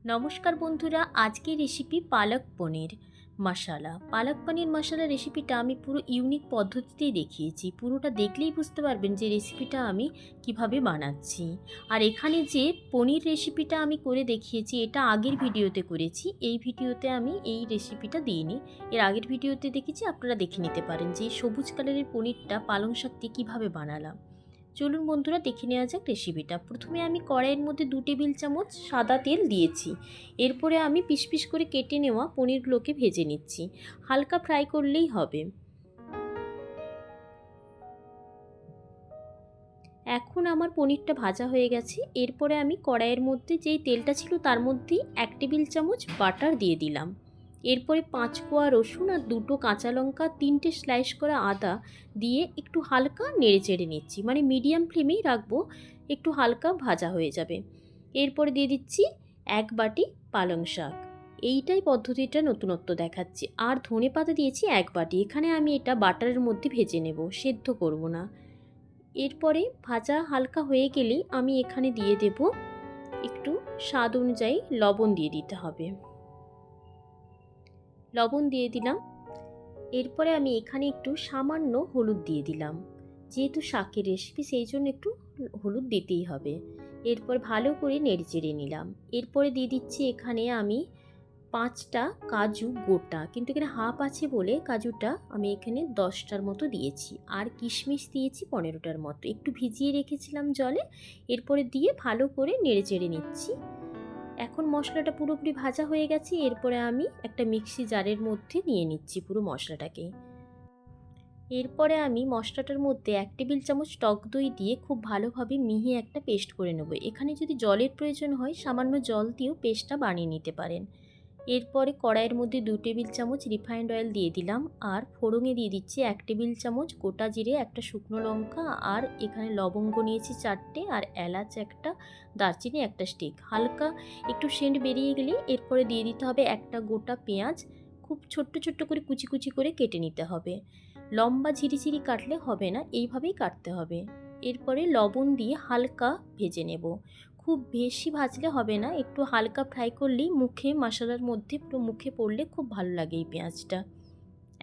নমস্কার বন্ধুরা, আজকের রেসিপি পালক পনির মশালা। পালক পনির মশালা রেসিপিটা আমি পুরো ইউনিক পদ্ধতিতেই দেখিয়েছি। পুরোটা দেখলেই বুঝতে পারবেন যে রেসিপিটা আমি কিভাবে বানাচ্ছি। আর এখানে যে পনির রেসিপিটা আমি করে দেখিয়েছি, এটা আগের ভিডিওতে করেছি। এই ভিডিওতে আমি এই রেসিপিটা দিইনি। এর আগের ভিডিওতে দেখেছি, আপনারা দেখে নিতে পারেন যে সবুজ কালারের পনিরটা পালং শাক দিয়ে কীভাবে বানালাম। চলুন বন্ধুরা, দেখে নেওয়া যাক রেসিপিটা। প্রথমে আমি কড়াইয়ের মধ্যে 2 টেবিল চামচ সাদা তেল দিয়েছি। এরপরে আমি পিস পিস করে কেটে নেওয়া পনিরগুলোকে ভেজে নিচ্ছি। হালকা ফ্রাই করলেই হবে। এখন আমার পনিরটা ভাজা হয়ে গেছে। এরপরে আমি কড়াইয়ের মধ্যে যেই তেলটা ছিল তার মধ্যেই 1 টেবিল চামচ বাটার দিয়ে দিলাম। এরপরে 5 কোয়া রসুন আর 2টো কাঁচা লঙ্কা, 3টে স্লাইস করা আদা দিয়ে একটু হালকা নেড়ে চেড়ে নিচ্ছি, মানে মিডিয়াম ফ্লেমেই রাখবো, একটু হালকা ভাজা হয়ে যাবে। এরপরে দিয়ে দিচ্ছি 1 বাটি পালং শাক। এইটাই পদ্ধতিটা নতুনত্ব দেখাচ্ছি। আর ধনে পাতা দিয়েছি 1 বাটি। এখানে আমি এটা বাটারের মধ্যে ভেজে নেব, সেদ্ধ করব না। এরপরে ভাজা হালকা হয়ে গেলেই আমি এখানে দিয়ে দেব একটু স্বাদ অনুযায়ী লবণ দিয়ে দিতে হবে। লবণ দিয়ে দিলাম। এরপরে আমি এখানে একটু সামান্য হলুদ দিয়ে দিলাম। যেহেতু শাকের রেসিপি, সেই জন্য একটু হলুদ দিতেই হবে। এরপর ভালো করে নেড়েচেড়ে নিলাম। এরপরে দিয়ে দিচ্ছি এখানে আমি 5টা কাজু গোটা, কিন্তু এখানে হাফ আছে বলে কাজুটা আমি এখানে 10টার মতো দিয়েছি। আর কিশমিশ দিয়েছি 15টার মতো, একটু ভিজিয়ে রেখেছিলাম জলে। এরপরে দিয়ে ভালো করে নেড়েচেড়ে নিচ্ছি। এখন মশলাটা পুরোপুরি ভাজা হয়ে গেছে। এরপরে আমি একটা মিক্সি জারের মধ্যে নিয়ে নিচ্ছি পুরো মশলাটাকে। এরপরে আমি মশলাটার মধ্যে 1 টেবিল চামচ টক দই দিয়ে খুব ভালোভাবে মিহি একটা পেস্ট করে নেব। এখানে যদি জলের প্রয়োজন হয় সামান্য জল দিয়েও পেস্টটা বানিয়ে নিতে পারেন। এরপরে কড়াইয়ের মধ্যে 2 টেবিল চামচ রিফাইন্ড অয়েল দিয়ে দিলাম। আর ফোড়নে দিয়ে দিচ্ছি 1 টেবিল চামচ গোটা জিরে, একটা শুকনো লঙ্কা, আর এখানে লবঙ্গ নিয়েছি 4টে, আর এলাচ একটা, দারচিনি একটা স্টিক। হালকা একটু সেন্ট বেরিয়ে গেলে এরপরে দিয়ে দিতে হবে একটা গোটা পেঁয়াজ। খুব ছোট্ট ছোট্ট করে কুচি কুচি করে কেটে নিতে হবে। লম্বা ঝিরিঝিরি কাটলে হবে না, এইভাবেই কাটতে হবে। এরপরে লবণ দিয়ে হালকা ভেজে নেব। খুব বেশি ভাজলে হবে না, একটু হালকা ফ্রাই করলেই মুখে মশলার মধ্যে পুরো মুখে পড়লে খুব ভালো লাগে এই পেঁয়াজটা।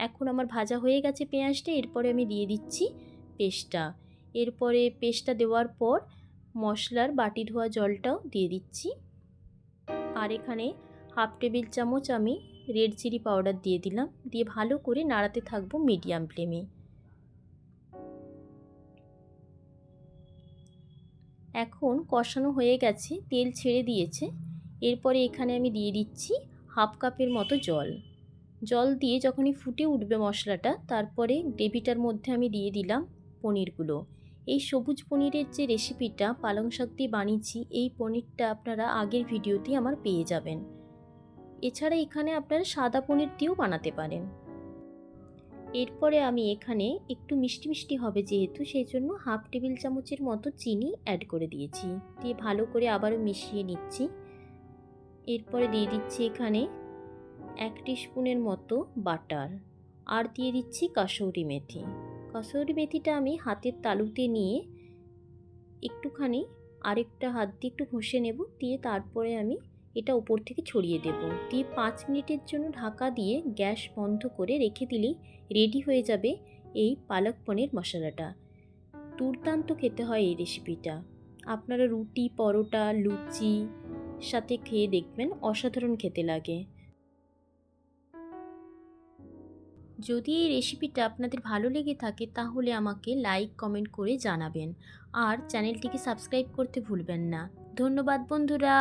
এখন আমার ভাজা হয়ে গেছে পেঁয়াজটা। এরপরে আমি দিয়ে দিচ্ছি পেস্টটা। এরপরে পেস্টটা দেওয়ার পর মশলার বাটি ধোয়া জলটাও দিয়ে দিচ্ছি। আর এখানে হাফ টেবিল চামচ আমি রেড চিলি পাউডার দিয়ে দিলাম। দিয়ে ভালো করে নাড়াতে থাকবো মিডিয়াম ফ্লেমে। এখন কষানো হয়ে গেছে, তেল ছেড়ে দিয়েছে। এরপরে এখানে আমি দিয়ে দিচ্ছি হাফ কাপের মতো জল। জল দিয়ে যখনই ফুটে উঠবে মশলাটা, তারপরে গ্রেভিটার মধ্যে আমি দিয়ে দিলাম পনিরগুলো। এই সবুজ পনিরের যে রেসিপিটা পালং শাক দিয়ে বানিয়েছি, এই পনিরটা আপনারা আগের ভিডিওতেই আমার পেয়ে যাবেন। এছাড়া এখানে আপনারা সাদা পনির দিয়েও বানাতে পারেন। এরপরে আমি এখানে একটু মিষ্টি মিষ্টি হবে যেহেতু, সেই জন্য হাফ টেবিল চামচের মতো চিনি অ্যাড করে দিয়েছি। দিয়ে ভালো করে আবারও মিশিয়ে নিচ্ছি। এরপরে দিয়ে দিচ্ছি এখানে 1 টিস্পুনের মতো বাটার। আর দিয়ে দিচ্ছি কাসৌরি মেথি। কাসৌরি মেথিটা আমি হাতের তালুতে নিয়ে একটুখানি আরেকটা হাত দিয়ে একটু ঘষে নেব। দিয়ে তারপরে আমি এটা উপর থেকে ছড়িয়ে দেব। দিয়ে 5 মিনিটের জন্য ঢাকা দিয়ে গ্যাস বন্ধ করে রেখে দিলেই রেডি হয়ে যাবে এই পালক পনির মশলাটা। দুর্দান্ত খেতে হয় এই রেসিপিটা। আপনারা রুটি, পরোটা, লুচি সাথে খেয়ে দেখবেন, অসাধারণ খেতে লাগে। যদি এই রেসিপিটা আপনাদের ভালো লেগে থাকে তাহলে আমাকে লাইক কমেন্ট করে জানাবেন। আর চ্যানেলটিকে সাবস্ক্রাইব করতে ভুলবেন না। ধন্যবাদ বন্ধুরা।